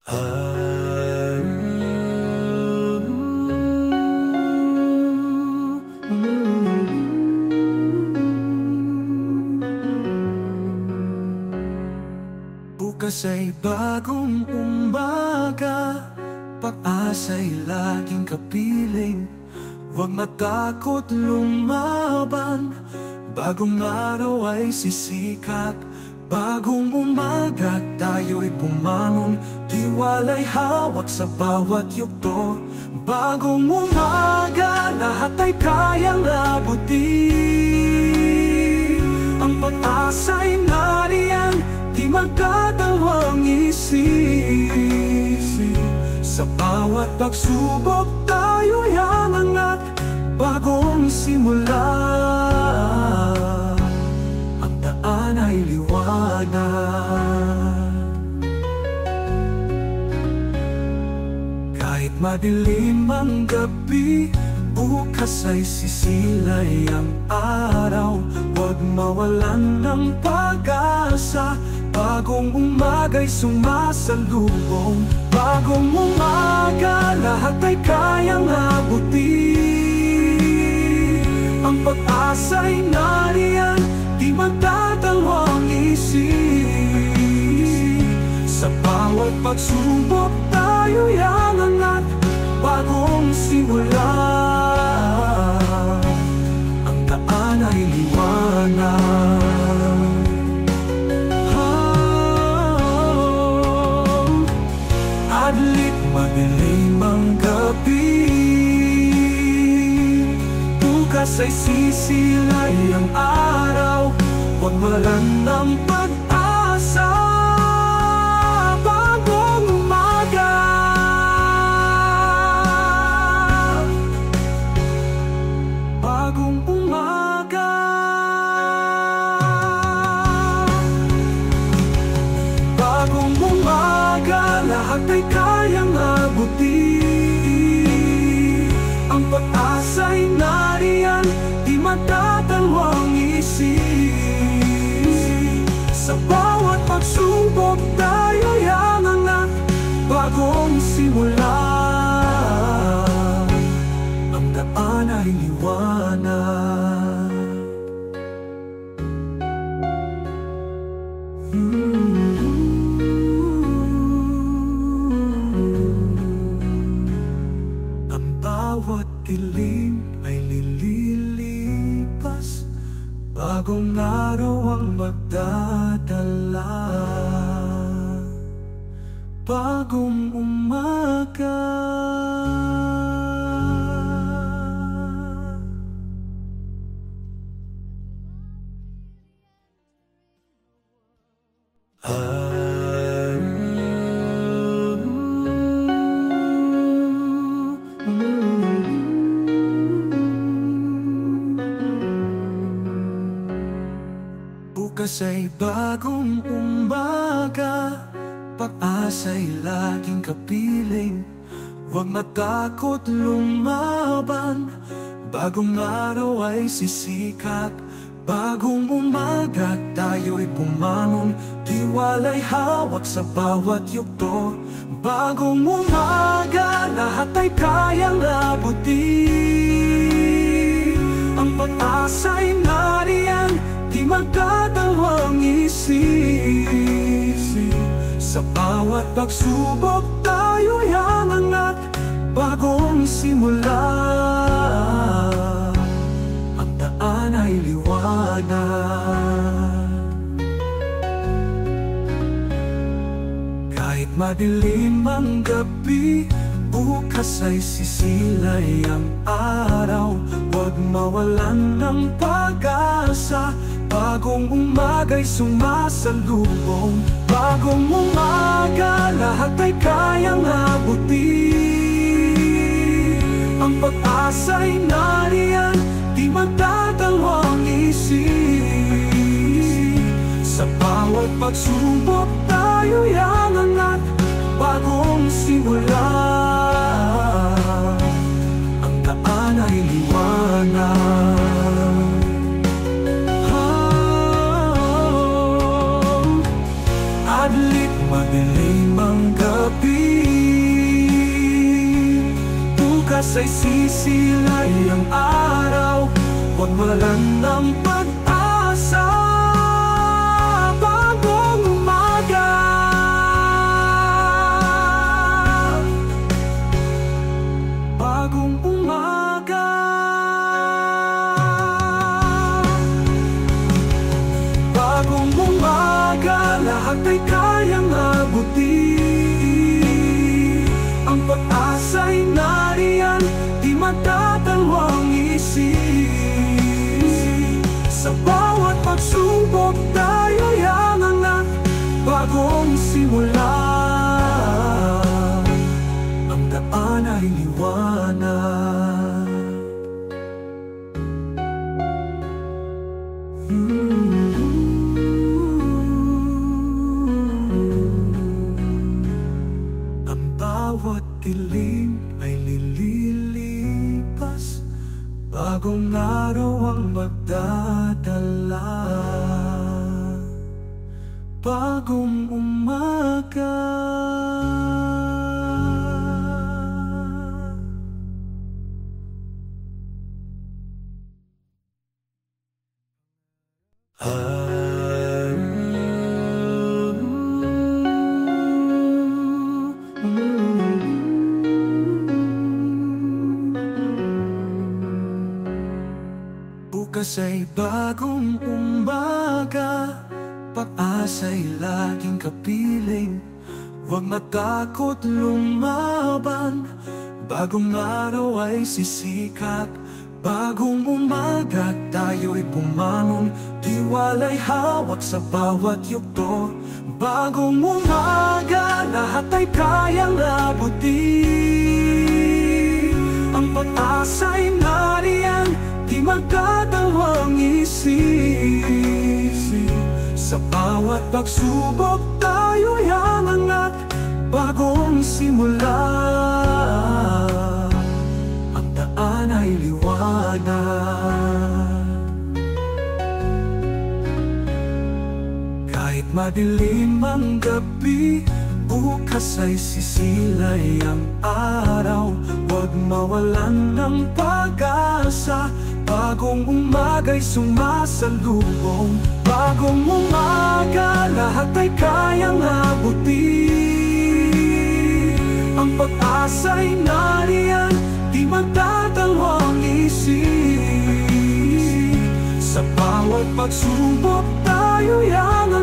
Bukas ay bagong umaga, pag-asa'y laging kapiling. Huwag matakot lumaban, bagong araw ay sisikat. Bagong umaga, tayo'y bumangon, tiwala'y hawak sa bawat yugto. Bagong umaga, lahat ay kayang abutin. Ang pag-asa'y nariyan, di magdadalawang isip. Sa bawat pagsubok, tayo'y aangat, bagong simula. Ang daan ay liwanag. Kahit madilim ang gabi, bukas ay sisilay ang araw. Huwag mawalan ng pag-asa, bagong umaga'y sumasalubong. Bagong umaga, lahat ay kayang abutin. Ang pag-asa'y nariyan, di magdadalawang isip. Sa bawat pagsubok, tayo'y aangat, bagong simula. Ang daan ay liwanag. Adlik madilim ang gabi, bukas ay sisilay ang araw. Huwag mawalan ng pag-asa, bagong umaga. Bagong umaga. Bagong umaga, lahat ay kayang abutin. Ang pag-asa'y nariyan, di magdadalawang isip. Sa bawat pagsubok, tayo'y aangat, bagong simula. Ang daan ay liwanag. Bawat dilim ay lililipas, bagong araw ang magdadala. Bagong umaga. Bukas ay bagong umaga, pag-asa'y laging kapiling. Huwag matakot lumaban, bagong araw ay sisikat. Bagong umaga, tayo'y bumangon, tiwala'y hawak sa bawat yugto. Bagong umaga, lahat ay kayang abutin. Ang pag-asa'y nariyan, di magdadalawang isip. Sa bawat pagsubok, tayo'y aangat, bagong simula. Ang daan ay liwanag. Kahit madilim ang gabi, bukas ay sisilay ang araw. Huwag mawalan ng pag-asa, bagong umaga'y sumasalubong. Bagong umaga, lahat ay kayang abutin. Ang pag-asa'y nariyan, di magdadalawang isip. Sa bawat pagsubok, tayo'y aangat, bagong simula. Ang daan ay liwanag. Adlik madilim ang gabi, ay sisilay ang araw, huwag mawalan ng pag-asa. Bagong umaga, bagong umaga. Bagong umaga, lahat ay kayang abutin. Ang pag-asa'y nariyan, di magdadalawang isip. Sa bawat pagsubok tayo'y aangat, bagong simula. Ang daan ay liwanag. Ang bawat dilim ay lililipas, bagong araw ang magdadala. Bagong umaga. Bukas ay bagong umaga, pag-asa'y laging kapiling. Huwag matakot lumaban, bagong araw ay sisikat. Bagong umaga, tayo'y bumangon, tiwala'y hawak sa bawat yugto. Bagong umaga, lahat ay kayang abutin. Ang pag-asa'y nariyan, di magdadalawang isip. Sa bawat pagsubok tayo'y aangat, bagong simula. Ang daan ay liwanag. Kahit madilim ang gabi, bukas ay sisilay ang araw. Huwag mawalan ng pag-asa, bagong umaga'y sumasalubong. Bagong umaga, lahat ay kayang abutin. Ang pag-asa'y nariyan, di magdadalawang isip. Sa bawat pagsubok tayo'y aangat.